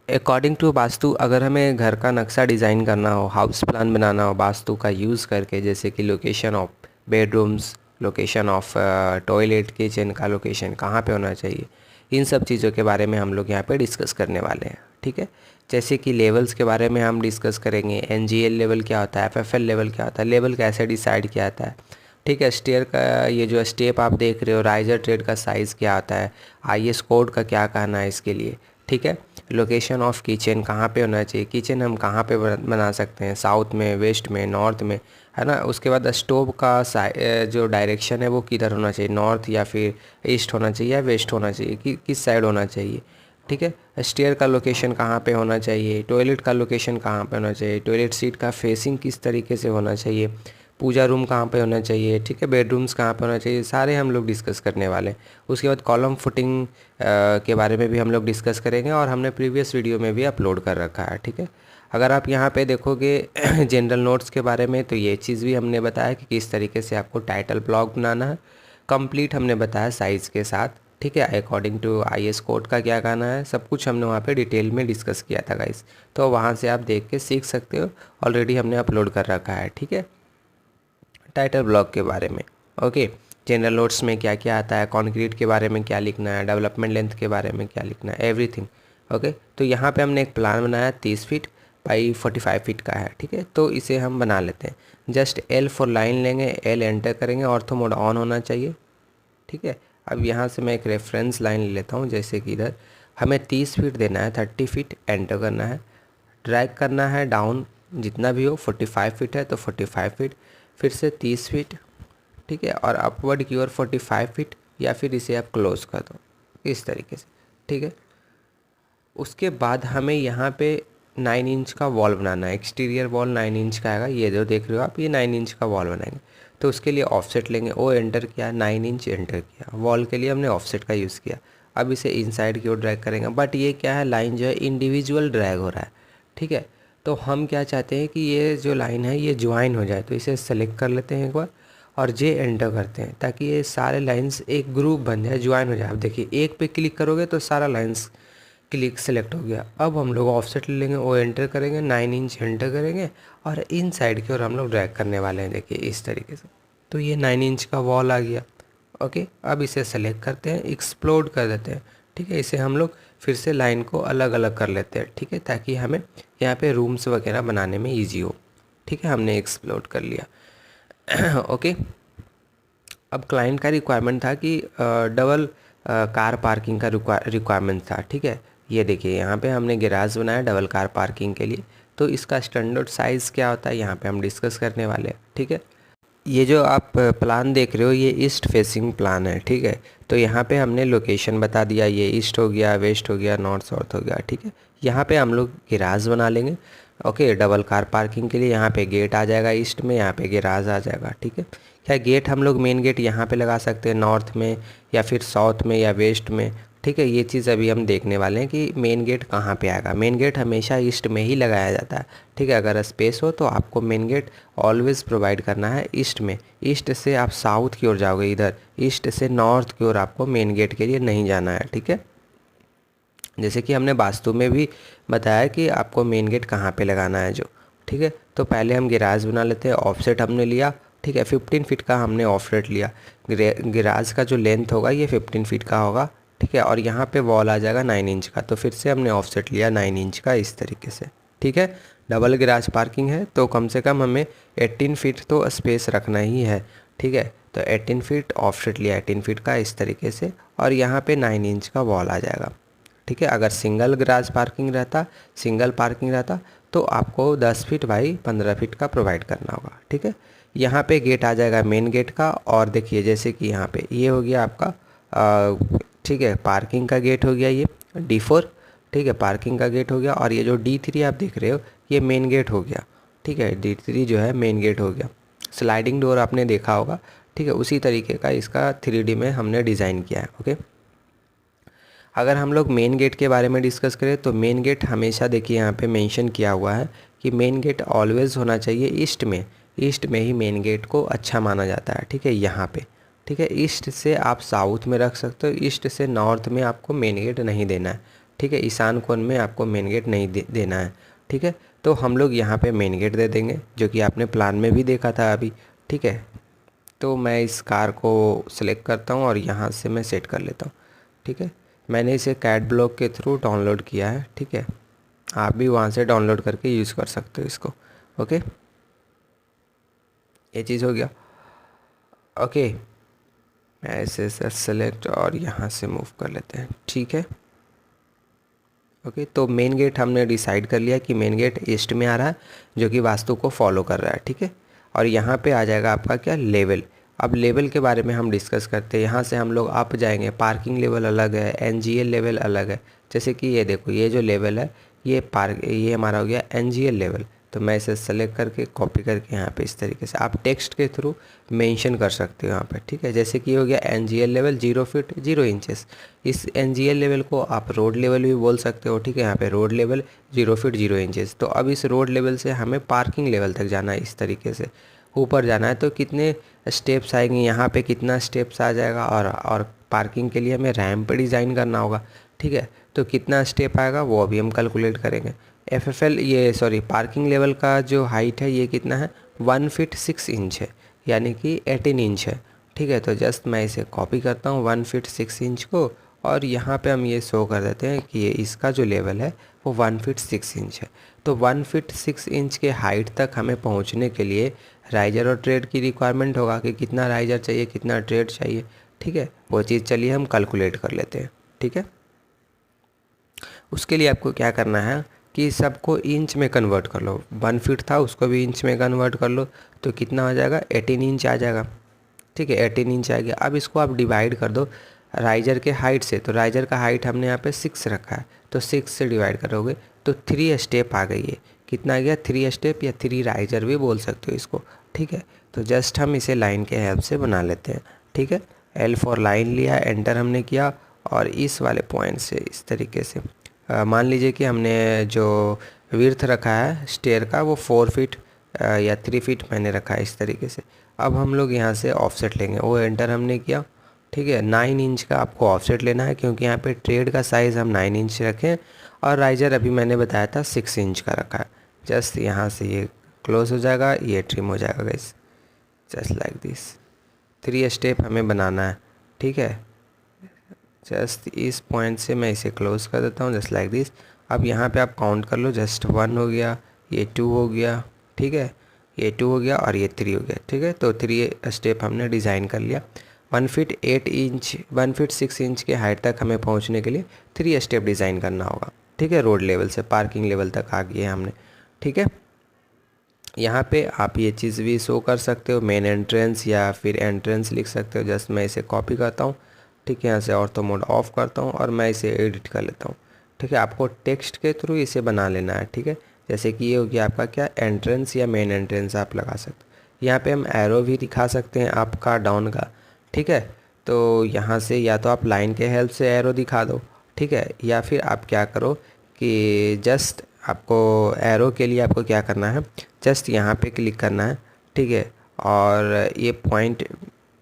According to vastu अगर हमें घर का नक्शा डिज़ाइन करना हो, हाउस प्लान बनाना हो वास्तु का यूज़ करके, जैसे कि location of bedrooms, location of toilet, kitchen का लोकेशन कहाँ पे होना चाहिए, इन सब चीज़ों के बारे में हम लोग यहाँ पे डिस्कस करने वाले हैं। ठीक है, जैसे कि लेवल्स के बारे में हम डिस्कस करेंगे। एनजीएल लेवल क्या होता है, एफएफएल लेवल क्या होता है, लेवल कैसे डिसाइड किया जाता है। ठीक है, स्टेयर का ये जो स्टेप आप देख रहे हो, राइजर ट्रेड का साइज़ क्या होता है, आईएस कोड का क्या कहना है इसके लिए। ठीक है, लोकेशन ऑफ किचन कहाँ पे होना चाहिए, किचन हम कहाँ पे बना सकते हैं, साउथ में, वेस्ट में, नॉर्थ में, है ना। उसके बाद स्टोव का जो डायरेक्शन है वो किधर होना चाहिए, नॉर्थ या फिर ईस्ट होना चाहिए या वेस्ट होना चाहिए, किस साइड होना चाहिए। ठीक है, स्टेयर का लोकेशन कहाँ पे होना चाहिए, टॉयलेट का लोकेशन कहाँ पे होना चाहिए, टॉयलेट सीट का फेसिंग किस तरीके से होना चाहिए, पूजा रूम कहाँ पे होना चाहिए। ठीक है, बेडरूम्स कहाँ पे होना चाहिए, सारे हम लोग डिस्कस करने वाले हैं। उसके बाद कॉलम फुटिंग के बारे में भी हम लोग डिस्कस करेंगे, और हमने प्रीवियस वीडियो में भी अपलोड कर रखा है। ठीक है, अगर आप यहाँ पे देखोगे जनरल नोट्स के बारे में, तो ये चीज़ भी हमने बताया कि किस तरीके से आपको टाइटल ब्लॉग बनाना है, कंप्लीट हमने बताया साइज़ के साथ। ठीक है, अकॉर्डिंग टू आईएस कोड का क्या कहना है, सब कुछ हमने वहाँ पे डिटेल में डिस्कस किया था गाइस, तो वहाँ से आप देख के सीख सकते हो, ऑलरेडी हमने अपलोड कर रखा है। ठीक है, टाइटल ब्लॉक के बारे में। ओके, जनरल नोट्स में क्या क्या आता है, कंक्रीट के बारे में क्या लिखना है, डेवलपमेंट लेंथ के बारे में क्या लिखना है, एवरीथिंग। ओके, तो यहाँ पे हमने एक प्लान बनाया 30 फीट बाई 45 फीट का है। ठीक है, तो इसे हम बना लेते हैं। जस्ट एल फॉर लाइन लेंगे, एल एंटर करेंगे, ऑर्थो मोड ऑन होना चाहिए। ठीक है, अब यहाँ से मैं एक रेफरेंस लाइन ले लेता हूँ, जैसे कि इधर हमें 30 फीट देना है, 30 फीट एंटर करना है, ड्रैग करना है डाउन जितना भी हो, 45 फीट है तो 45 फीट, फिर से 30 फीट। ठीक है, और अपवर्ड की ओर 45 फीट, या फिर इसे आप क्लोज कर दो इस तरीके से। ठीक है, उसके बाद हमें यहाँ पे 9 इंच का वॉल बनाना है। एक्सटीरियर वॉल 9 इंच का आएगा, ये जो देख रहे हो आप, ये 9 इंच का वॉल बनाएंगे। तो उसके लिए ऑफसेट लेंगे, ओ एंटर किया, 9 इंच एंटर किया, वॉल के लिए हमने ऑफसेट का यूज़ किया। अब इसे इनसाइड की ओर ड्रैग करेंगे, बट ये क्या है, लाइन जो है इंडिविजुअल ड्रैग हो रहा है। ठीक है, तो हम क्या चाहते हैं कि ये जो लाइन है ये ज्वाइन हो जाए, तो इसे सेलेक्ट कर लेते हैं एक बार, और जे एंटर करते हैं, ताकि ये सारे लाइंस एक ग्रुप बन जाए, ज्वाइन हो जाए। आप देखिए, एक पे क्लिक करोगे तो सारा लाइंस क्लिक सेलेक्ट हो गया। अब हम लोग ऑफसेट ले लेंगे, वो एंटर करेंगे, 9 इंच एंटर करेंगे, और इन साइड की ओर हम लोग ड्रैग करने वाले हैं, देखिए इस तरीके से। तो ये 9 इंच का वॉल आ गया। ओके, अब इसे सेलेक्ट करते हैं, एक्सप्लोड कर देते हैं। ठीक है, इसे हम लोग फिर से लाइन को अलग अलग कर लेते हैं। ठीक है, ताकि हमें यहाँ पे रूम्स वगैरह बनाने में ईजी हो। ठीक है, हमने एक्सप्लोड कर लिया। ओके, अब क्लाइंट का रिक्वायरमेंट था कि डबल कार पार्किंग का रिक्वायरमेंट था। ठीक है, ये देखिए यहाँ पे हमने गैराज बनाया डबल कार पार्किंग के लिए। तो इसका स्टैंडर्ड साइज़ क्या होता है यहाँ पे हम डिस्कस करने वाले हैं। ठीक है, ये जो आप प्लान देख रहे हो ये ईस्ट फेसिंग प्लान है। ठीक है, तो यहाँ पे हमने लोकेशन बता दिया, ये ईस्ट हो गया, वेस्ट हो गया, नॉर्थ साउथ हो गया। ठीक है, यहाँ पे हम लोग गैराज बना लेंगे। ओके, डबल कार पार्किंग के लिए यहाँ पे गेट आ जाएगा ईस्ट में, यहाँ पे गैराज आ जाएगा। ठीक है, क्या गेट हम लोग मेन गेट यहाँ पे लगा सकते हैं, नॉर्थ में या फिर साउथ में या वेस्ट में। ठीक है, ये चीज़ अभी हम देखने वाले हैं कि मेन गेट कहाँ पे आएगा। मेन गेट हमेशा ईस्ट में ही लगाया जाता है। ठीक है, अगर स्पेस हो तो आपको मेन गेट ऑलवेज़ प्रोवाइड करना है ईस्ट में। ईस्ट से आप साउथ की ओर जाओगे, इधर ईस्ट से नॉर्थ की ओर आपको मेन गेट के लिए नहीं जाना है। ठीक है, जैसे कि हमने वास्तु में भी बताया कि आपको मेन गेट कहाँ पे लगाना है जो। ठीक है, तो पहले हम गैराज बना लेते हैं। ऑफसेट हमने लिया, ठीक है, 15 फीट का हमने ऑफसेट लिया। गैराज का जो लेंथ होगा ये 15 फीट का होगा। ठीक है, और यहाँ पे वॉल आ जाएगा 9 इंच का, तो फिर से हमने ऑफसेट लिया 9 इंच का इस तरीके से। ठीक है, डबल गैराज पार्किंग है तो कम से कम हमें 18 फीट तो स्पेस रखना ही है। ठीक है, तो 18 फीट ऑफसेट लिया 18 फीट का इस तरीके से, और यहाँ पे 9 इंच का वॉल आ जाएगा। ठीक है, अगर सिंगल गैराज पार्किंग रहता, सिंगल पार्किंग रहता, तो आपको 10 फीट बाई 15 फीट का प्रोवाइड करना होगा। ठीक है, यहाँ पे गेट आ जाएगा मेन गेट का, और देखिए जैसे कि यहाँ पे ये हो गया आपका ठीक है, पार्किंग का गेट हो गया ये D4। ठीक है, पार्किंग का गेट हो गया, और ये जो D3 आप देख रहे हो ये मेन गेट हो गया। ठीक है, D3 जो है मेन गेट हो गया। स्लाइडिंग डोर आपने देखा होगा। ठीक है, उसी तरीके का इसका 3D में हमने डिज़ाइन किया है। ओके, अगर हम लोग मेन गेट के बारे में डिस्कस करें तो मेन गेट हमेशा देखिए यहाँ पे मेंशन किया हुआ है कि मेन गेट ऑलवेज़ होना चाहिए ईस्ट में। ईस्ट में ही मेन गेट को अच्छा माना जाता है। ठीक है, यहाँ पे। ठीक है, ईस्ट से आप साउथ में रख सकते हो, ईस्ट से नॉर्थ में आपको मेन गेट नहीं देना है। ठीक है, ईशान कोण में आपको मेन गेट नहीं देना है। ठीक है, तो हम लोग यहाँ पे मेन गेट दे देंगे, जो कि आपने प्लान में भी देखा था अभी। ठीक है, तो मैं इस कार को सिलेक्ट करता हूँ और यहाँ से मैं सेट कर लेता हूँ। ठीक है, मैंने इसे कैड ब्लॉक के थ्रू डाउनलोड किया है। ठीक है, आप भी वहाँ से डाउनलोड करके यूज़ कर सकते हो इसको। ओके, ये चीज़ हो गया। ओके, ऐसे सेलेक्ट और यहाँ से मूव कर लेते हैं। ठीक है, ओके, तो मेन गेट हमने डिसाइड कर लिया कि मेन गेट ईस्ट में आ रहा है, जो कि वास्तु को फॉलो कर रहा है। ठीक है, और यहाँ पे आ जाएगा आपका क्या, लेवल। अब लेवल के बारे में हम डिस्कस करते हैं। यहाँ से हम लोग अप जाएंगे, पार्किंग लेवल अलग है, एनजीएल लेवल अलग है। जैसे कि ये देखो, ये जो लेवल है ये हमारा हो गया एनजीएल लेवल। तो मैं इसे सेलेक्ट करके कॉपी करके यहाँ पे इस तरीके से आप टेक्स्ट के थ्रू मेंशन कर सकते हो यहाँ पे। ठीक है, जैसे कि हो गया एनजीएल लेवल 0 फीट 0 इंचेस। इस एनजीएल लेवल को आप रोड लेवल भी बोल सकते हो। ठीक है, यहाँ पे रोड लेवल 0 फीट 0 इंचेस। तो अब इस रोड लेवल से हमें पार्किंग लेवल तक जाना है, इस तरीके से ऊपर जाना है। तो कितने स्टेप्स आएंगे यहाँ पे, कितना स्टेप्स आ जाएगा, और पार्किंग के लिए हमें रैम्प डिज़ाइन करना होगा। ठीक है, तो कितना स्टेप आएगा वो अभी हम कैलकुलेट करेंगे। पार्किंग लेवल का जो हाइट है ये कितना है, 1 फीट 6 इंच है, यानी कि 18 इंच है। ठीक है, तो जस्ट मैं इसे कॉपी करता हूँ 1 फीट 6 इंच को, और यहाँ पे हम ये शो कर देते हैं कि ये इसका जो लेवल है वो 1 फीट 6 इंच है। तो 1 फीट 6 इंच के हाइट तक हमें पहुँचने के लिए राइजर और ट्रेड की रिक्वायरमेंट होगा कि कितना राइजर चाहिए, कितना ट्रेड चाहिए। ठीक है, वो चीज़ चलिए हम कैलकुलेट कर लेते हैं। ठीक है, उसके लिए आपको क्या करना है कि सबको इंच में कन्वर्ट कर लो। 1 फीट था, उसको भी इंच में कन्वर्ट कर लो, तो कितना आ जाएगा, 18 इंच आ जाएगा। ठीक है, 18 इंच आ गया। अब इसको आप डिवाइड कर दो राइजर के हाइट से। तो राइजर का हाइट हमने यहाँ पे 6 रखा है, तो 6 से डिवाइड करोगे तो 3 स्टेप आ गई है। कितना आ गया, 3 स्टेप, या 3 राइजर भी बोल सकते हो इसको। ठीक है, तो जस्ट हम इसे लाइन के हेल्प से बना लेते हैं। ठीक है, L फॉर लाइन लिया, एंटर हमने किया, और इस वाले पॉइंट से इस तरीके से मान लीजिए कि हमने जो विड्थ रखा है स्टेयर का वो 4 फीट या 3 फीट मैंने रखा है इस तरीके से। अब हम लोग यहाँ से ऑफसेट लेंगे, वो एंटर हमने किया। ठीक है, 9 इंच का आपको ऑफसेट लेना है, क्योंकि यहाँ पे ट्रेड का साइज़ हम 9 इंच रखें, और राइजर अभी मैंने बताया था 6 इंच का रखा है। जस्ट यहाँ से ये क्लोज हो जाएगा, ये ट्रिम हो जाएगा guys, just like this. 3 step हमें बनाना है। ठीक है, जस्ट इस पॉइंट से मैं इसे क्लोज कर देता हूँ, जस्ट लाइक दिस। अब यहाँ पे आप काउंट कर लो, जस्ट 1 हो गया, ये 2 हो गया। ठीक है, ये 2 हो गया, और ये 3 हो गया। ठीक है, तो 3 स्टेप हमने डिज़ाइन कर लिया। 1 फीट 8 इंच 1 फीट 6 इंच के हाइट तक हमें पहुँचने के लिए 3 स्टेप डिज़ाइन करना होगा। ठीक है, रोड लेवल से पार्किंग लेवल तक आ गए हमने। ठीक है, यहाँ पे आप ये चीज़ भी शो कर सकते हो, मेन एंट्रेंस या फिर एंट्रेंस लिख सकते हो। जस्ट मैं इसे कॉपी करता हूँ। ठीक है, यहाँ से ऑर्थो मोड ऑफ करता हूँ और मैं इसे एडिट कर लेता हूँ। ठीक है, आपको टेक्स्ट के थ्रू इसे बना लेना है। ठीक है, जैसे कि ये हो गया आपका क्या, एंट्रेंस या मेन एंट्रेंस आप लगा सकते हो। यहाँ पे हम एरो भी दिखा सकते हैं आपका डाउन का। ठीक है, तो यहाँ से या तो आप लाइन के हेल्प से एरो दिखा दो। ठीक है, या फिर आप क्या करो कि जस्ट आपको एरो के लिए आपको क्या करना है, जस्ट यहाँ पे क्लिक करना है। ठीक है, और ये पॉइंट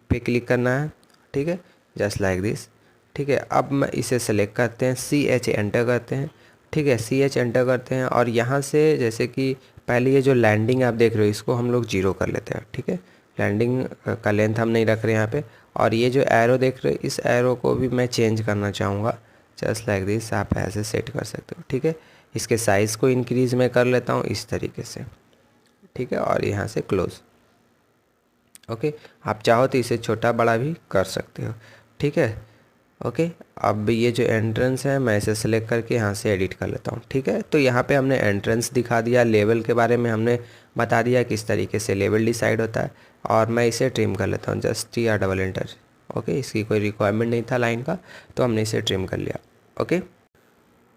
पे क्लिक करना है। ठीक है, जस्ट लाइक दिस। ठीक है, अब मैं इसे सेलेक्ट करते हैं, CH एंटर करते हैं। ठीक है, CH एंटर करते हैं, और यहाँ से जैसे कि पहले ये जो लैंडिंग आप देख रहे हो इसको हम लोग 0 कर लेते हैं। ठीक है, लैंडिंग का लेंथ हम नहीं रख रहे यहाँ पे। और ये जो एरो देख रहे हो, इस एरो को भी मैं चेंज करना चाहूँगा, जस्ट लाइक दिस। आप ऐसे सेट कर सकते हो। ठीक है, इसके साइज़ को इंक्रीज़ मैं कर लेता हूँ इस तरीके से। ठीक है, और यहाँ से क्लोज़। ओके, आप चाहो तो इसे छोटा बड़ा भी कर सकते हो। ठीक है, ओके, अब ये जो एंट्रेंस है मैं इसे सेलेक्ट करके यहाँ से एडिट कर लेता हूँ। ठीक है, तो यहाँ पे हमने एंट्रेंस दिखा दिया, लेवल के बारे में हमने बता दिया किस तरीके से लेवल डिसाइड होता है, और मैं इसे ट्रिम कर लेता हूँ, जस्ट या डबल एंटर। ओके, इसकी कोई रिक्वायरमेंट नहीं था लाइन का, तो हमने इसे ट्रिम कर लिया। ओके,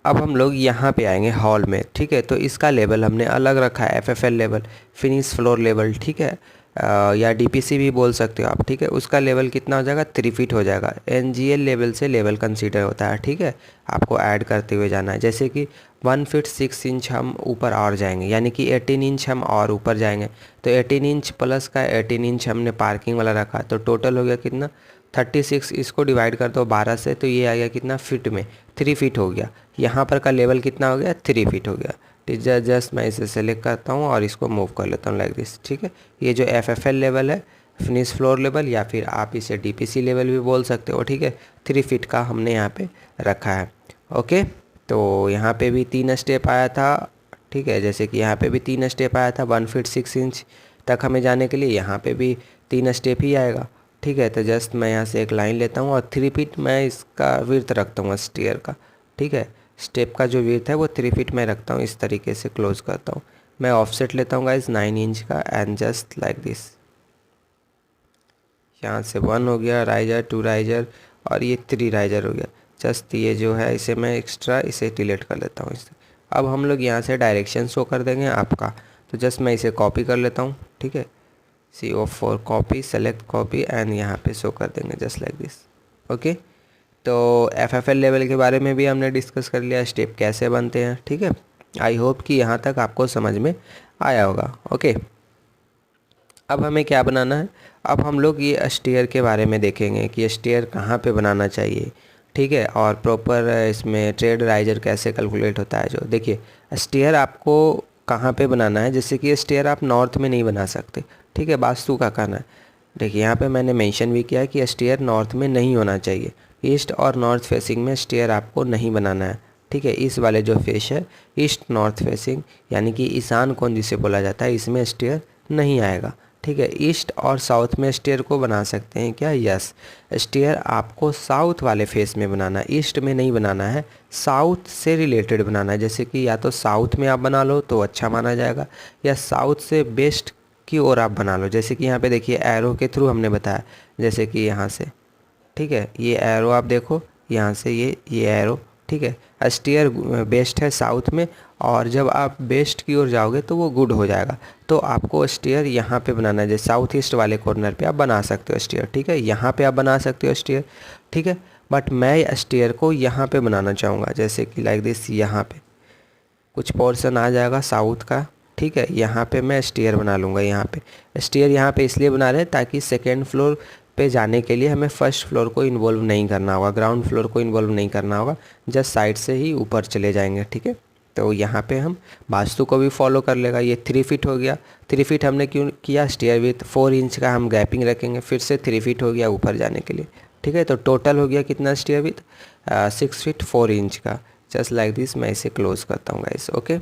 अब हम लोग यहाँ पे आएंगे हॉल में। ठीक है, तो इसका लेवल हमने अलग रखा है, FFL level, finish floor level. ठीक है, या DPC भी बोल सकते हो आप। ठीक है, उसका लेवल कितना हो जाएगा, 3 फीट हो जाएगा। NGL लेवल से लेवल कंसीडर होता है। ठीक है, आपको ऐड करते हुए जाना है, जैसे कि 1 फीट 6 इंच हम ऊपर और जाएंगे, यानी कि 18 इंच हम और ऊपर जाएंगे। तो 18 इंच प्लस का 18 इंच हमने पार्किंग वाला रखा, तो टोटल हो गया कितना, 36। इसको डिवाइड कर दो 12 से, तो ये आ गया कितना, फिट में 3 फीट हो गया। यहाँ पर का लेवल कितना हो गया, 3 फीट हो गया। तो जस्ट मैं इसे सेलेक्ट करता हूँ और इसको मूव कर लेता हूँ लाइक दिस, ठीक है। ये जो FFL लेवल है, फिनिश फ्लोर लेवल, या फिर आप इसे DPC लेवल भी बोल सकते हो, ठीक है। 3 फीट का हमने यहाँ पे रखा है। ओके, तो यहाँ पे भी 3 स्टेप आया था, ठीक है। जैसे कि यहाँ पे भी 3 स्टेप आया था 1 फीट 6 इंच तक हमें जाने के लिए, यहाँ पे भी 3 स्टेप ही आएगा, ठीक है। तो जस्ट मैं यहाँ से एक लाइन लेता हूँ और 3 फीट मैं इसका विड्थ रखता हूँ स्टेयर का, ठीक है। स्टेप का जो विड्थ है वो 3 फीट में रखता हूँ, इस तरीके से क्लोज करता हूँ। मैं ऑफसेट लेता हूँ गाइस 9 इंच का, एंड जस्ट लाइक दिस, यहाँ से 1 हो गया राइजर, 2 राइजर, और ये 3 राइजर हो गया। जस्ट ये जो है इसे मैं एक्स्ट्रा इसे डिलीट कर लेता हूँ इससे। अब हम लोग यहाँ से डायरेक्शन शो कर देंगे आपका, तो जस्ट मैं इसे कॉपी कर लेता हूँ, ठीक है। CO4 copy, select copy, and यहाँ पे शो कर देंगे जस्ट लाइक दिस। ओके, तो FFL लेवल के बारे में भी हमने डिस्कस कर लिया, स्टेप कैसे बनते हैं, ठीक है। आई होप कि यहाँ तक आपको समझ में आया होगा। ओके, अब हमें क्या बनाना है, अब हम लोग ये स्टेयर के बारे में देखेंगे कि स्टेयर कहाँ पे बनाना चाहिए, ठीक है। और प्रॉपर इसमें ट्रेड राइजर कैसे कैलकुलेट होता है। जो देखिए, स्टेयर आपको कहाँ पे बनाना है, जैसे कि स्टेयर आप नॉर्थ में नहीं बना सकते, ठीक है। वास्तु का कहना है, देखिए यहाँ पे मैंने मेंशन भी किया है कि स्टेयर नॉर्थ में नहीं होना चाहिए। ईस्ट और नॉर्थ फेसिंग में स्टेयर आपको नहीं बनाना है, ठीक है। इस वाले जो फेस है ईस्ट नॉर्थ फेसिंग, यानी कि ईशान कोण जिसे बोला जाता है, इसमें स्टेयर नहीं आएगा, ठीक है। ईस्ट और साउथ में स्टेयर को बना सकते हैं क्या, यस। स्टेयर आपको साउथ वाले फेस में बनाना है, ईस्ट में नहीं बनाना है, साउथ से रिलेटेड बनाना है। जैसे कि या तो साउथ में आप बना लो तो अच्छा माना जाएगा, या साउथ से वेस्ट की ओर आप बना लो। जैसे कि यहाँ पे देखिए एरो के थ्रू हमने बताया, जैसे कि यहाँ से, ठीक है, ये एरो आप देखो, यहाँ से ये एरो, ठीक है। स्टेयर बेस्ट है साउथ में, और जब आप बेस्ट की ओर जाओगे तो वो गुड हो जाएगा। तो आपको स्टेयर यहाँ पे बनाना है, जैसे साउथ ईस्ट वाले कॉर्नर पे आप बना सकते हो स्टेयर, ठीक है। यहाँ पे आप बना सकते हो स्टेयर, ठीक है। बट मैं स्टेयर को यहाँ पे बनाना चाहूँगा, जैसे कि लाइक दिस, यहाँ पे कुछ पोर्शन आ जाएगा साउथ का, ठीक है। यहाँ पे मैं स्टेयर बना लूँगा। यहाँ पे स्टेयर यहाँ पे इसलिए बना रहे हैं ताकि सेकेंड फ्लोर पे जाने के लिए हमें फर्स्ट फ्लोर को इन्वॉल्व नहीं करना होगा, ग्राउंड फ्लोर को इन्वॉल्व नहीं करना होगा, जस्ट साइड से ही ऊपर चले जाएंगे, ठीक है। तो यहाँ पे हम वास्तु को भी फॉलो कर लेगा। ये 3 फीट हो गया, 3 फीट हमने क्यों किया, स्टेयर विथ 4 इंच का हम गैपिंग रखेंगे, फिर से 3 फीट हो गया ऊपर जाने के लिए, ठीक है। तो टोटल हो गया कितना स्टेयर विथ 6 फीट 4 इंच का, जस्ट लाइक दिस। मैं इसे क्लोज करता हूँ गाइस। ओके,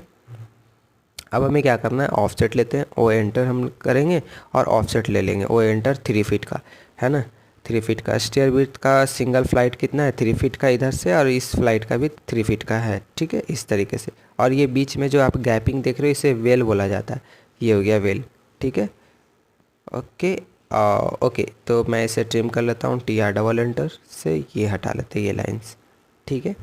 अब हमें क्या करना है, ऑफसेट लेते हैं, ओ एंटर हम करेंगे और ऑफसेट ले लेंगे, ओ एंटर 3 फीट का है ना, 3 फीट का। स्टेयर विड्थ का सिंगल फ्लाइट कितना है, 3 फीट का इधर से, और इस फ्लाइट का भी 3 फीट का है, ठीक है, इस तरीके से। और ये बीच में जो आप गैपिंग देख रहे हो इसे वेल बोला जाता है, ये हो गया वेल, ठीक है। ओके, ओके, तो मैं इसे ट्रिम कर लेता हूँ, TR डबल एंटर से ये हटा लेते हैं ये लाइन्स, ठीक है।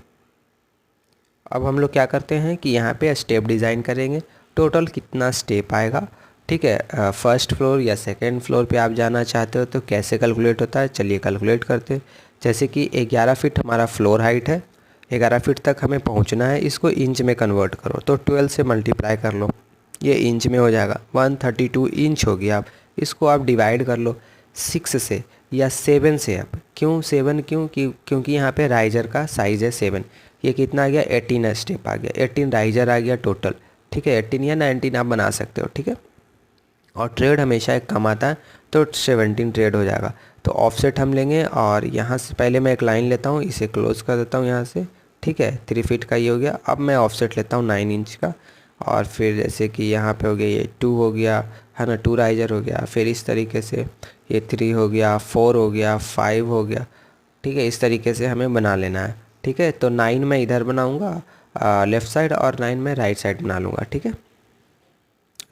अब हम लोग क्या करते हैं कि यहाँ पे स्टेप डिज़ाइन करेंगे, टोटल कितना स्टेप आएगा, ठीक है। फर्स्ट फ्लोर या सेकंड फ्लोर पे आप जाना चाहते हो तो कैसे कैलकुलेट होता है, चलिए कैलकुलेट करते हैं। जैसे कि 11 फीट हमारा फ्लोर हाइट है, 11 फीट तक हमें पहुँचना है, इसको इंच में कन्वर्ट करो तो 12 से मल्टीप्लाई कर लो, ये इंच में हो जाएगा, 132 इंच हो गया। अब इसको आप डिवाइड कर लो 6 से या 7 से। अब क्यों 7, क्योंकि यहाँ पे राइजर का साइज़ है 7। ये कितना आ गया, 18 स्टेप आ गया, 18 राइजर आ गया टोटल, ठीक है। 18 या 19 आप बना सकते हो, ठीक है। और ट्रेड हमेशा एक कम आता है तो 17 ट्रेड हो जाएगा। तो ऑफसेट हम लेंगे, और यहाँ से पहले मैं एक लाइन लेता हूँ, इसे क्लोज कर देता हूँ यहाँ से, ठीक है। 3 फीट का ये हो गया। अब मैं ऑफसेट लेता हूँ 9 इंच का, और फिर जैसे कि यहाँ पे हो गया ये 2 हो गया है ना, 2 राइजर हो गया, फिर इस तरीके से ये 3 हो गया, 4 हो गया, 5 हो गया, ठीक है। इस तरीके से हमें बना लेना है, ठीक है। तो 9 मैं इधर बनाऊँगा लेफ़्ट साइड, और 9 मैं राइट साइड बना लूँगा, ठीक है।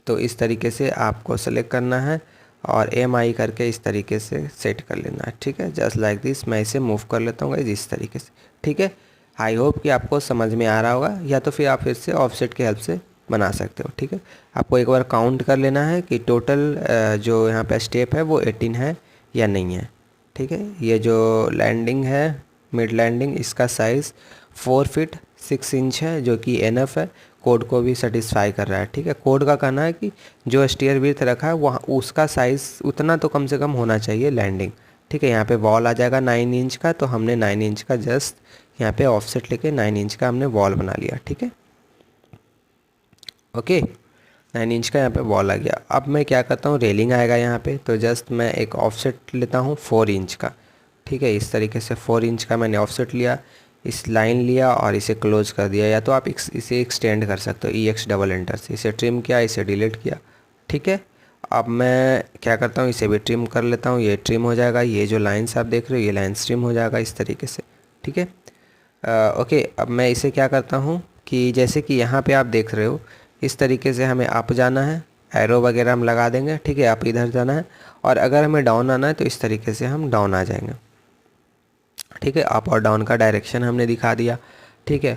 तो इस तरीके से आपको सेलेक्ट करना है और MI करके इस तरीके से सेट कर लेना है, ठीक है। जस्ट लाइक दिस, मैं इसे मूव कर लेता हूँ इस तरीके से, ठीक है। आई होप कि आपको समझ में आ रहा होगा, या तो फिर आप फिर से ऑफसेट के हेल्प से बना सकते हो, ठीक है। आपको एक बार काउंट कर लेना है कि टोटल जो यहाँ पे स्टेप है वो 18 है या नहीं है, ठीक है। ये जो लैंडिंग है, मिड लैंडिंग, इसका साइज़ 4 फीट 6 इंच है, जो कि एनफ है, कोड को भी सेटिस्फाई कर रहा है, ठीक है। कोड का कहना है कि जो स्टीयर विड्थ रखा है वहाँ उसका साइज़ उतना तो कम से कम होना चाहिए लैंडिंग, ठीक है। यहाँ पे वॉल आ जाएगा 9 इंच का, तो हमने 9 इंच का जस्ट यहाँ पे ऑफसेट लेके 9 इंच का हमने वॉल बना लिया। ठीक है, ओके, 9 इंच का यहाँ पे वॉल आ गया। अब मैं क्या करता हूँ, रेलिंग आएगा यहाँ पे, तो जस्ट मैं एक ऑफसेट लेता हूँ 4 इंच का। ठीक है, इस तरीके से 4 इंच का मैंने ऑफसेट लिया, इस लाइन लिया और इसे क्लोज कर दिया, या तो आप इसे एक्सटेंड कर सकते हो EX डबल एंटर से। इसे ट्रिम किया, इसे डिलीट किया। ठीक है, अब मैं क्या करता हूँ, इसे भी ट्रिम कर लेता हूँ, ये ट्रिम हो जाएगा। ये जो लाइन्स आप देख रहे हो, ये लाइन्स ट्रिम हो जाएगा इस तरीके से। ठीक है, ओके, अब मैं इसे क्या करता हूँ कि जैसे कि यहाँ पे आप देख रहे हो, इस तरीके से हमें अप जाना है, एरो वगैरह हम लगा देंगे। ठीक है, अप इधर जाना है, और अगर हमें डाउन आना है तो इस तरीके से हम डाउन आ जाएंगे। ठीक है, अप और डाउन का डायरेक्शन हमने दिखा दिया। ठीक है,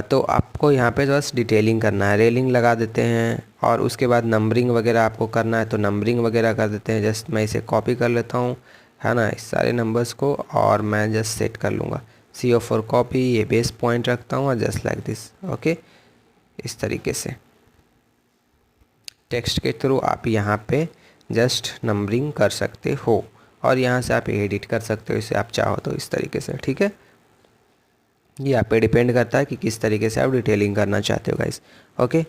तो आपको यहाँ पे बस डिटेलिंग करना है, रेलिंग लगा देते हैं, और उसके बाद नंबरिंग वगैरह आपको करना है तो नंबरिंग वगैरह कर देते हैं। जस्ट मैं इसे कॉपी कर लेता हूँ, है ना, इस सारे नंबर्स को, और मैं जस्ट सेट कर लूँगा CO फॉर कॉपी। ये बेस पॉइंट रखता हूँ, और जस्ट लाइक दिस। ओके, इस तरीके से टेक्स्ट के थ्रू आप यहाँ पे जस्ट नंबरिंग कर सकते हो, और यहाँ से आप एडिट कर सकते हो इसे आप चाहो तो इस तरीके से। ठीक है, ये आप पे डिपेंड करता है कि किस तरीके से आप डिटेलिंग करना चाहते हो गाइस। ओके,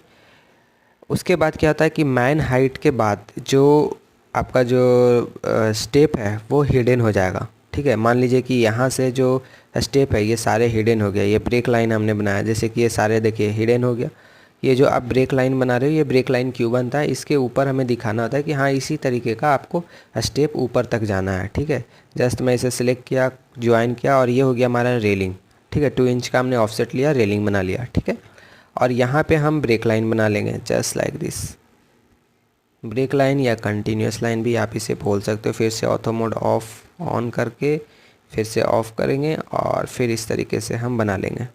उसके बाद क्या होता है कि मैन हाइट के बाद जो आपका जो स्टेप है वो हिडन हो जाएगा। ठीक है, मान लीजिए कि यहाँ से जो स्टेप है ये सारे हिडन हो गया। ये ब्रेक लाइन हमने बनाया, जैसे कि ये सारे देखिए हिडन हो गया। ये जो आप ब्रेक लाइन बना रहे हो, ये ब्रेक लाइन क्यों बनता है, इसके ऊपर हमें दिखाना होता है कि हाँ इसी तरीके का आपको स्टेप ऊपर तक जाना है। ठीक है, जस्ट मैं इसे सिलेक्ट किया, ज्वाइन किया, और ये हो गया हमारा रेलिंग। ठीक है, 2 इंच का हमने ऑफसेट लिया, रेलिंग बना लिया। ठीक है, और यहाँ पे हम ब्रेक लाइन बना लेंगे just like this. Break line या कंटिन्यूस लाइन भी आप इसे बोल सकते हो। फिर से ऑटो मोड ऑफ ऑन करके फिर से ऑफ़ करेंगे, और फिर इस तरीके से हम बना लेंगे।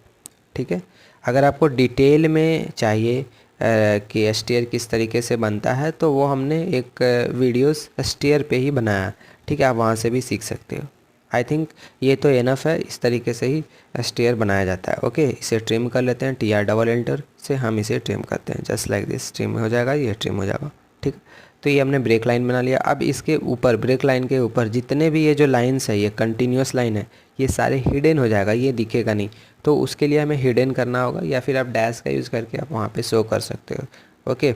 ठीक है, अगर आपको डिटेल में चाहिए कि स्टेयर किस तरीके से बनता है, तो वो हमने एक वीडियोस स्टेयर पे ही बनाया। ठीक है, आप वहाँ से भी सीख सकते हो। आई थिंक ये तो एनफ है, इस तरीके से ही स्टेयर बनाया जाता है। ओके, इसे ट्रिम कर लेते हैं, TR डबल एंटर से हम इसे ट्रिम करते हैं, जस्ट लाइक दिस। ट्रिम हो जाएगा, ये ट्रिम हो जाएगा। ठीक, तो ये हमने ब्रेक लाइन बना लिया। अब इसके ऊपर, ब्रेक लाइन के ऊपर जितने भी ये जो लाइन्स है, ये कंटिन्यूस लाइन है, ये सारे हिडन हो जाएगा, ये दिखेगा नहीं। तो उसके लिए हमें हिडन करना होगा, या फिर आप डैश का यूज़ करके आप वहाँ पे शो कर सकते हो। ओके,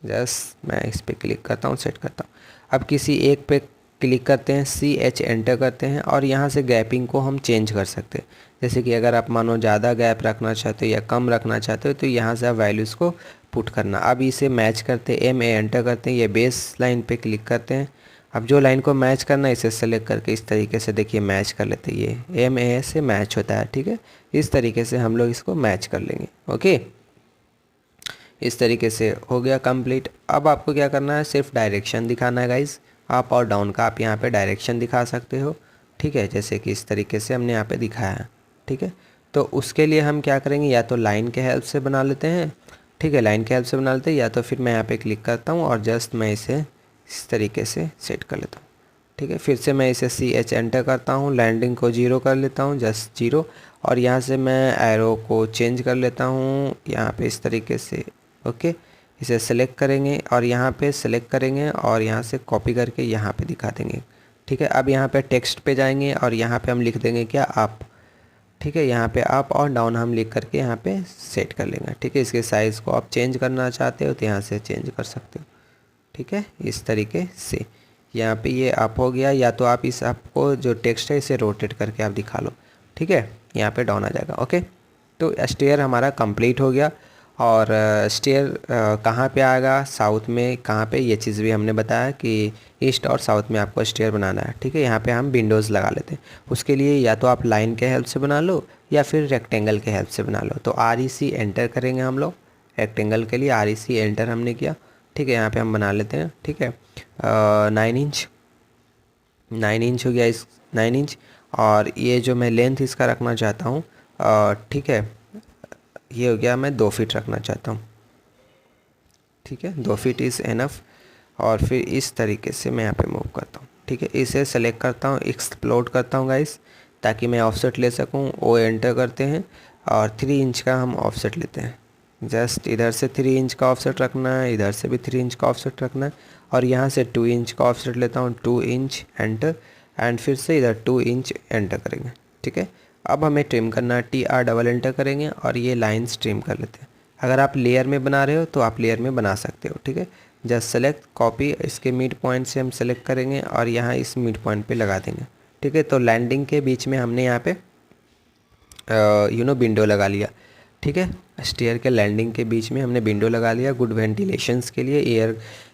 जस्ट मैं इस पर क्लिक करता हूँ, सेट करता हूँ। अब किसी एक पे क्लिक करते हैं, CH एंटर करते हैं, और यहाँ से गैपिंग को हम चेंज कर सकते हैं। जैसे कि अगर आप मानो ज़्यादा गैप रखना चाहते हो या कम रखना चाहते हो, तो यहाँ से आप वैल्यूज़ को पुट करना। अब इसे मैच करते हैं, MA एंटर करते हैं, ये बेस लाइन पे क्लिक करते हैं। अब जो लाइन को मैच करना है इसे सेलेक्ट करके इस तरीके से देखिए मैच कर लेते हैं, ये MA से मैच होता है। ठीक है, इस तरीके से हम लोग इसको मैच कर लेंगे। ओके, इस तरीके से हो गया कंप्लीट। अब आपको क्या करना है, सिर्फ डायरेक्शन दिखाना है गाइज। अप और डाउन का आप यहाँ पे डायरेक्शन दिखा सकते हो। ठीक है, जैसे कि इस तरीके से हमने यहाँ पे दिखाया है। ठीक है, तो उसके लिए हम क्या करेंगे, या तो लाइन के हेल्प से बना लेते हैं। ठीक है, लाइन के हेल्प से बना लेते हैं, या तो फिर मैं यहाँ पे क्लिक करता हूँ और जस्ट मैं इसे इस तरीके से सेट कर लेता हूँ। ठीक है, फिर से मैं इसे CH एंटर करता हूँ, लैंडिंग को 0 कर लेता हूँ, जस्ट 0, और यहाँ से मैं एरो को चेंज कर लेता हूँ यहाँ पे इस तरीके से। ओके, इसे सेलेक्ट करेंगे और यहाँ पे सेलेक्ट करेंगे, और यहाँ से कॉपी करके यहाँ पे दिखा देंगे। ठीक है, अब यहाँ पे टेक्स्ट पे जाएंगे, और यहाँ पे हम लिख देंगे क्या, अप। ठीक है, यहाँ पे अप और डाउन हम लिख करके यहाँ पे सेट कर लेंगे। ठीक है, इसके साइज़ को आप चेंज करना चाहते हो तो यहाँ से चेंज कर सकते हो। ठीक है, इस तरीके से यहाँ पे ये अप हो गया, या तो आप इस आपको जो टेक्स्ट है इसे रोटेट करके आप दिखा लो। ठीक है, यहाँ पे डाउन आ जाएगा। ओके, तो स्टेयर हमारा कंप्लीट हो गया। और स्टेयर कहाँ पे आएगा, साउथ में कहाँ पे, ये चीज़ भी हमने बताया कि ईस्ट और साउथ में आपको स्टेयर बनाना है। ठीक है, यहाँ पे हम विंडोज़ लगा लेते हैं। उसके लिए या तो आप लाइन के हेल्प से बना लो, या फिर रेक्टेंगल के हेल्प से बना लो। तो REC एंटर करेंगे हम लोग, रेक्टेंगल के लिए REC एंटर हमने किया। ठीक है, यहाँ पे हम बना लेते हैं। ठीक है, 9 इंच, 9 इंच हो गया, इस 9 इंच। और ये जो मैं लेंथ इसका रखना चाहता हूँ, ठीक है, ये हो गया, मैं 2 फीट रखना चाहता हूँ। ठीक है, 2 फीट इज़ एनफ। और फिर इस तरीके से मैं यहाँ पे मूव करता हूँ। ठीक है, इसे सेलेक्ट करता हूँ, एक्सप्लोड करता हूँ गाइस, ताकि मैं ऑफसेट ले सकूँ। O एंटर करते हैं, और 3 इंच का हम ऑफसेट लेते हैं। जस्ट इधर से 3 इंच का ऑफसेट रखना है, इधर से भी 3 इंच का ऑफसेट रखना है, और यहाँ से 2 इंच का ऑफसेट लेता हूँ, 2 इंच एंटर, एंड फिर से इधर 2 इंच एंटर करेंगे। ठीक है, अब हमें ट्रिम करना है, TR डबल एंटर करेंगे और ये लाइन्स ट्रिम कर लेते हैं। अगर आप लेयर में बना रहे हो तो आप लेयर में बना सकते हो, ठीक है। जस्ट सेलेक्ट कॉपी, इसके मिड पॉइंट से हम सेलेक्ट करेंगे और यहाँ इस मिड पॉइंट पे लगा देंगे, ठीक है। तो लैंडिंग के बीच में हमने यहाँ पे विंडो लगा लिया, ठीक है। स्टेयर के लैंडिंग के बीच में हमने विंडो लगा लिया, गुड वेंटिलेशंस के लिए,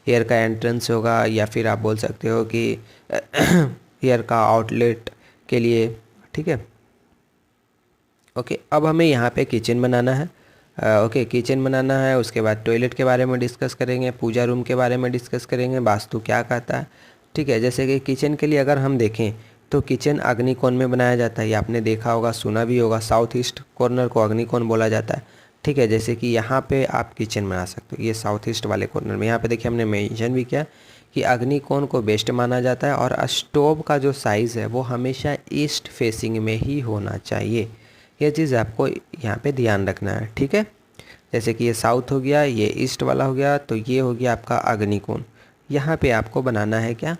एयर का एंट्रेंस होगा, या फिर आप बोल सकते हो कि एयर का आउटलेट के लिए, ठीक है। ओके, अब हमें यहाँ पे किचन बनाना है। ओके, किचन बनाना है, उसके बाद टॉयलेट के बारे में डिस्कस करेंगे, पूजा रूम के बारे में डिस्कस करेंगे, वास्तु क्या कहता है, ठीक है। जैसे कि किचन के लिए अगर हम देखें तो किचन अग्निकोण में बनाया जाता है, ये आपने देखा होगा, सुना भी होगा, साउथ ईस्ट कॉर्नर को अग्निकोण बोला जाता है, ठीक है। जैसे कि यहाँ पे आप किचन बना सकते हो, ये साउथ ईस्ट वाले कॉर्नर में। यहाँ पे देखिए हमने मेंशन भी किया कि अग्निकोण को बेस्ट माना जाता है और स्टोव का जो साइज़ है वो हमेशा ईस्ट फेसिंग में ही होना चाहिए। ये चीज़ आपको यहाँ पे ध्यान रखना है, ठीक है। जैसे कि ये साउथ हो गया, ये ईस्ट वाला हो गया, तो ये हो गया आपका अग्निकोण। यहाँ पे आपको बनाना है क्या,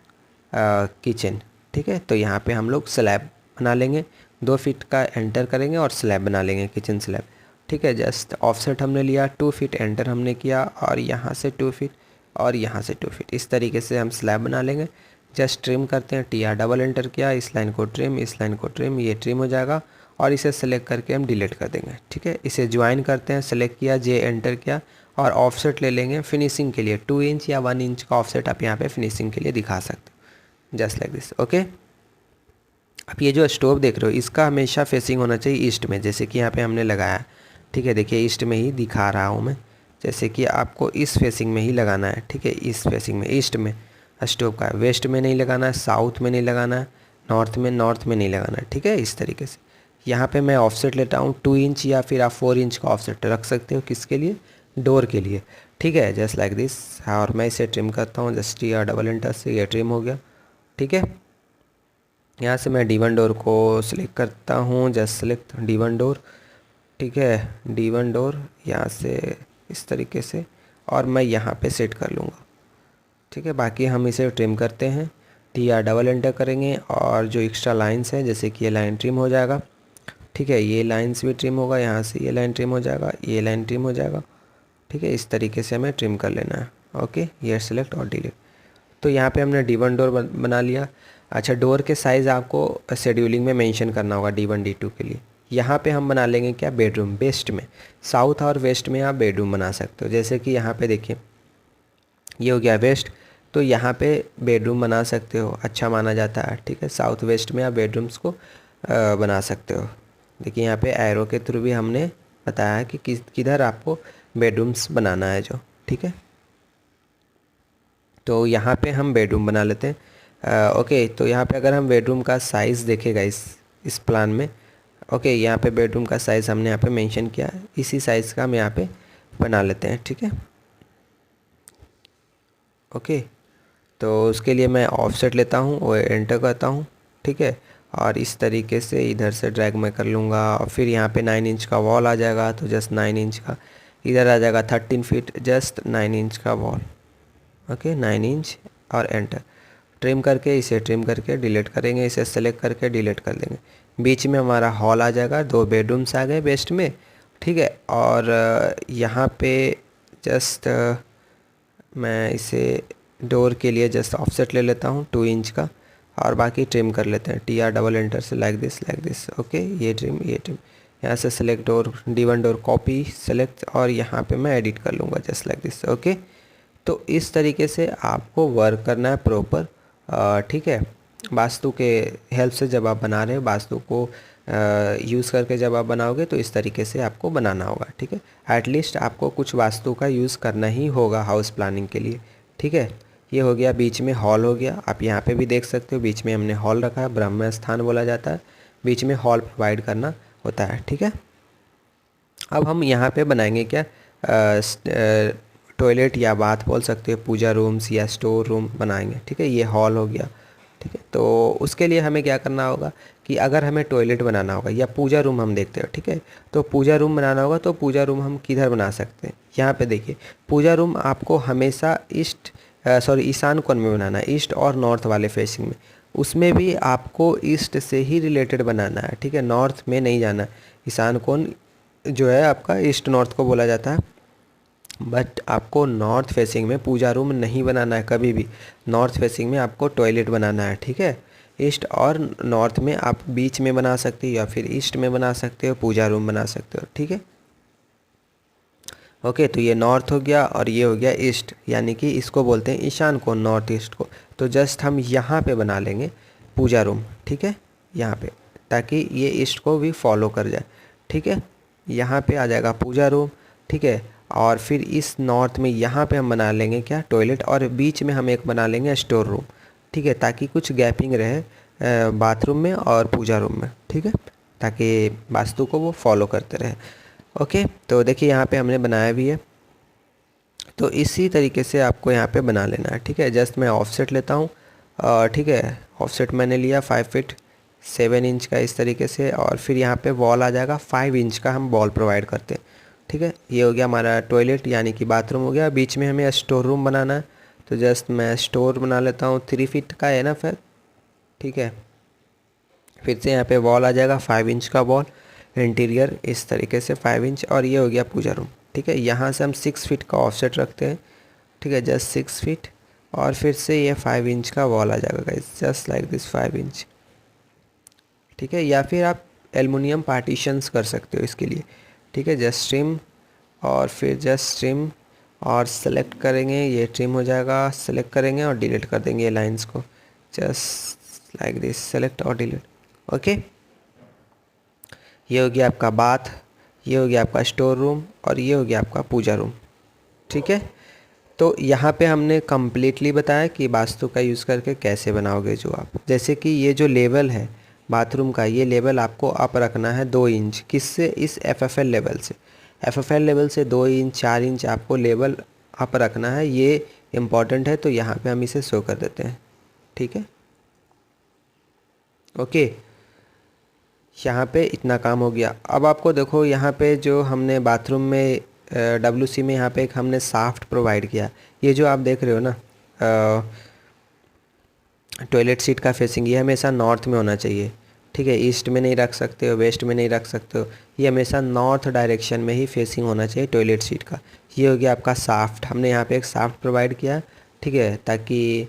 किचन, ठीक है। तो यहाँ पे हम लोग स्लैब बना लेंगे, 2 फीट का एंटर करेंगे और स्लैब बना लेंगे, किचन स्लैब, ठीक है। जस्ट ऑफसेट हमने लिया, 2 फीट एंटर हमने किया और यहाँ से 2 फीट और यहाँ से 2 फीट, इस तरीके से हम स्लैब बना लेंगे। जस्ट ट्रिम करते हैं, TR डबल एंटर किया, इस लाइन को ट्रिम, इस लाइन को ट्रिम, ये ट्रिम हो जाएगा और इसे सेलेक्ट करके हम डिलीट कर देंगे, ठीक है। इसे ज्वाइन करते हैं, सेलेक्ट किया, J एंटर किया और ऑफसेट ले लेंगे फिनिशिंग के लिए, 2 इंच या 1 इंच का ऑफसेट आप यहाँ पे फिनिशिंग के लिए दिखा सकते हो, जस्ट लाइक दिस, ओके। अब ये जो स्टोव देख रहे हो इसका हमेशा फेसिंग होना चाहिए ईस्ट में, जैसे कि यहाँ पे हमने लगाया, ठीक है। देखिए ईस्ट में ही दिखा रहा हूँ मैं, जैसे कि आपको इस फेसिंग में ही लगाना है, ठीक है। इस फेसिंग में, ईस्ट में स्टोव का, वेस्ट में नहीं लगाना है, साउथ में नहीं लगाना है, नॉर्थ में नहीं लगाना है, ठीक है। इस तरीके से यहाँ पे मैं ऑफसेट लेता हूँ 2 इंच या फिर आप 4 इंच का ऑफसेट रख सकते हो, किसके लिए, डोर के लिए, ठीक है, जस्ट लाइक दिस। और मैं इसे ट्रिम करता हूँ, जस्ट TR डबल एंटर से ये ट्रिम हो गया, ठीक है। यहाँ से मैं D1 डोर को सिलेक्ट करता हूँ, जस्ट सेलेक्ट D1 डोर, ठीक है। D1 डोर यहाँ से इस तरीके से और मैं यहाँ पे सेट कर लूँगा, ठीक है। बाकी हम इसे ट्रिम करते हैं, TR डबल एंटर करेंगे और जो एक्स्ट्रा लाइंस हैं, जैसे कि ये लाइन ट्रिम हो जाएगा, ठीक है। ये लाइंस भी ट्रिम होगा, यहाँ से ये लाइन ट्रिम हो जाएगा, ये लाइन ट्रिम हो जाएगा, ठीक है। इस तरीके से हमें ट्रिम कर लेना है, ओके। ये सेलेक्ट और डिलीट। तो यहाँ पे हमने D1 डोर बना लिया। अच्छा, डोर के साइज़ आपको शेड्यूलिंग में मेंशन करना होगा D1 D2 के लिए। यहाँ पे हम बना लेंगे क्या, बेडरूम, वेस्ट में, साउथ और वेस्ट में आप बेडरूम बना सकते हो। जैसे कि यहाँ पे देखिए ये हो गया वेस्ट, तो यहाँ पे बेडरूम बना सकते हो, अच्छा माना जाता है, ठीक है। साउथ वेस्ट में आप बेडरूम्स को बना सकते हो। देखिए यहाँ पे एरो के थ्रू भी हमने बताया है कि किधर आपको बेडरूम्स बनाना है जो, ठीक है। तो यहाँ पे हम बेडरूम बना लेते हैं, ओके। तो यहाँ पे अगर हम बेडरूम का साइज़ देखेगा इस प्लान में, ओके, यहाँ पे बेडरूम का साइज़ हमने यहाँ पे मेंशन किया है, इसी साइज़ का हम यहाँ पे बना लेते हैं, ठीक है, ओके। तो उसके लिए मैं ऑफसेट लेता हूँ और एंटर करता हूँ, ठीक है। और इस तरीके से इधर से ड्रैग मैं कर लूँगा और फिर यहाँ पे 9 इंच का वॉल आ जाएगा, तो जस्ट 9 इंच का इधर आ जाएगा, 13 फीट, जस्ट 9 इंच का वॉल, ओके, 9 इंच और एंटर। ट्रिम करके इसे ट्रिम करके डिलीट करेंगे, इसे सेलेक्ट करके डिलीट कर देंगे। बीच में हमारा हॉल आ जाएगा, 2 बेडरूम्स आ गए वेस्ट में, ठीक है। और यहाँ पे जस्ट मैं इसे डोर के लिए जस्ट ऑफसेट ले लेता हूँ 2 इंच का और बाकी ट्रिम कर लेते हैं, TR डबल एंटर से लाइक दिस, ओके। ये ट्रिम यहाँ से select door, D1 door copy select और यहाँ पे मैं एडिट कर लूँगा, जस्ट लाइक दिस, ओके। तो इस तरीके से आपको वर्क करना है प्रॉपर, ठीक है। वास्तु के हेल्प से जब आप बना रहे हो, वास्तु को यूज़ करके जब आप बनाओगे तो इस तरीके से आपको बनाना होगा, ठीक है। एटलीस्ट आपको कुछ वास्तु का यूज़ करना ही होगा हाउस प्लानिंग के लिए, ठीक है। ये हो गया, बीच में हॉल हो गया, आप यहाँ पे भी देख सकते हो बीच में हमने हॉल रखा है, ब्रह्म स्थान बोला जाता है, बीच में हॉल प्रोवाइड करना होता है, ठीक है। अब हम यहाँ पे बनाएंगे क्या, टॉयलेट या बाथ बोल सकते हो, पूजा रूम्स या स्टोर रूम बनाएंगे, ठीक है। ये हॉल हो गया, ठीक है। तो उसके लिए हमें क्या करना होगा कि अगर हमें टॉयलेट बनाना होगा या पूजा रूम हम देखते हो, ठीक है, तो पूजा रूम बनाना होगा, तो पूजा रूम हम किधर बना सकते हैं, यहाँ पे देखिए, पूजा रूम आपको हमेशा ईशान कोण में बनाना है, ईस्ट और नॉर्थ वाले फेसिंग में। उसमें भी आपको ईस्ट से ही रिलेटेड बनाना है, ठीक है, नॉर्थ में नहीं जाना। ईशान कोण जो है आपका ईस्ट नॉर्थ को बोला जाता है, बट आपको नॉर्थ फेसिंग में पूजा रूम नहीं बनाना है कभी भी। नॉर्थ फेसिंग में आपको टॉयलेट बनाना है, ठीक है। ईस्ट और नॉर्थ में आप बीच में बना सकते हो या फिर ईस्ट में बना सकते हो, पूजा रूम बना सकते हो, ठीक है। ओके, तो ये नॉर्थ हो गया और ये हो गया ईस्ट, यानी कि इसको बोलते हैं ईशान कोण, नॉर्थ ईस्ट को। तो जस्ट हम यहाँ पे बना लेंगे पूजा रूम, ठीक है, यहाँ पे, ताकि ये ईस्ट को भी फॉलो कर जाए, ठीक है। यहाँ पे आ जाएगा पूजा रूम, ठीक है। और फिर इस नॉर्थ में यहाँ पे हम बना लेंगे क्या, टॉयलेट, और बीच में हम एक बना लेंगे स्टोर रूम, ठीक है, ताकि कुछ गैपिंग रहे बाथरूम में और पूजा रूम में, ठीक है, ताकि वास्तु को वो फॉलो करते रहे। ओके, तो देखिए यहाँ पे हमने बनाया भी है। तो इसी तरीके से आपको यहाँ पे बना लेना है, ठीक है। जस्ट मैं ऑफसेट लेता हूँ, ठीक है, ऑफसेट मैंने लिया 5 फीट 7 इंच का इस तरीके से, और फिर यहाँ पे वॉल आ जाएगा 5 इंच का, हम वॉल प्रोवाइड करते हैं, ठीक है। ये हो गया हमारा टॉयलेट यानी कि बाथरूम हो गया। बीच में हमें स्टोर रूम बनाना है, तो जस्ट मैं स्टोर बना लेता हूँ, 3 फीट का है ना फिर, ठीक है। फिर से यहाँ पे वॉल आ जाएगा 5 इंच का वॉल, इंटीरियर इस तरीके से 5 इंच, और ये हो गया पूजा रूम, ठीक है। यहाँ से हम 6 फीट का ऑफसेट रखते हैं, ठीक है, जस्ट 6 फीट, और फिर से ये 5 इंच का वॉल आ जाएगा guys, just like this 5 inch, ठीक है। या फिर आप एलुमिनियम पार्टीशंस कर सकते हो इसके लिए, ठीक है। जस्ट ट्रिम, और फिर जस्ट ट्रिम, और सेलेक्ट करेंगे, ये ट्रिम हो जाएगा, सेलेक्ट करेंगे और डिलीट कर देंगे ये लाइंस को, जस्ट लाइक दिस, सेलेक्ट और डिलीट। ओके, ये हो गया आपका बाथ, ये हो गया आपका स्टोर रूम, और ये हो गया आपका पूजा रूम, ठीक है। तो यहाँ पे हमने कम्प्लीटली बताया कि वास्तु का यूज़ करके कैसे बनाओगे जो आप, जैसे कि ये जो लेवल है बाथरूम का, ये लेवल आपको अप रखना है 2 इंच, किससे, इस एफएफएल लेवल से। एफएफएल लेवल से 2 इंच 4 इंच आपको लेवल अप रखना है, ये इम्पॉर्टेंट है। तो यहाँ पे हम इसे शो कर देते हैं, ठीक है। ओके, यहाँ पे इतना काम हो गया। अब आपको देखो यहाँ पे जो हमने बाथरूम में WC में यहाँ पे एक हमने साफ्ट प्रोवाइड किया। ये जो आप देख रहे हो ना टॉयलेट सीट का फेसिंग, ये हमेशा नॉर्थ में होना चाहिए, ठीक है। ईस्ट में नहीं रख सकते हो, वेस्ट में नहीं रख सकते हो, ये हमेशा नॉर्थ डायरेक्शन में ही फेसिंग होना चाहिए टॉयलेट सीट का। ये हो गया आपका साफ्ट, हमने यहाँ पे एक साफ्ट प्रोवाइड किया, ठीक है, ताकि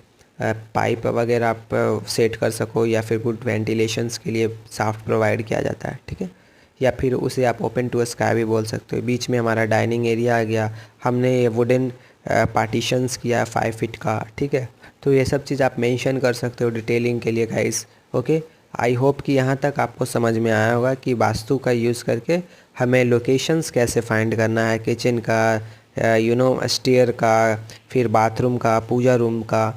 पाइप वगैरह आप सेट कर सको, या फिर गुड वेंटिलेशंस के लिए साफ्ट प्रोवाइड किया जाता है, ठीक है। या फिर उसे आप ओपन टू स्काई भी बोल सकते हो। बीच में हमारा डाइनिंग एरिया आ गया, हमने वुडन पार्टीशंस किया 5 फीट का, ठीक है। तो ये सब चीज़ आप मेंशन कर सकते हो डिटेलिंग के लिए गाइस। ओके, आई होप कि यहाँ तक आपको समझ में आया होगा कि वास्तु का यूज़ करके हमें लोकेशंस कैसे फाइंड करना है, किचन का, स्टेयर का, फिर बाथरूम का, पूजा रूम का,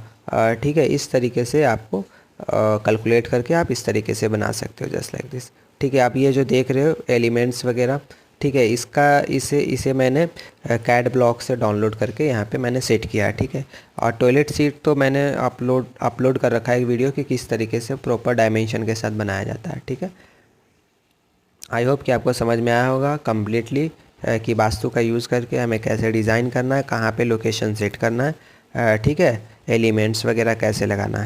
ठीक है। इस तरीके से आपको कैलकुलेट करके आप इस तरीके से बना सकते हो, जस्ट लाइक दिस, ठीक है। आप ये जो देख रहे हो एलिमेंट्स वगैरह, ठीक है, इसे मैंने कैड ब्लॉक से डाउनलोड करके यहाँ पे मैंने सेट किया है, ठीक है। और टॉयलेट सीट तो मैंने अपलोड कर रखा है एक वीडियो कि किस तरीके से प्रॉपर डायमेंशन के साथ बनाया जाता है, ठीक है। आई होप कि आपको समझ में आया होगा कम्प्लीटली कि वास्तु का यूज़ करके हमें कैसे डिज़ाइन करना है, कहाँ पे लोकेशन सेट करना है, ठीक है, एलिमेंट्स वगैरह कैसे लगाना है।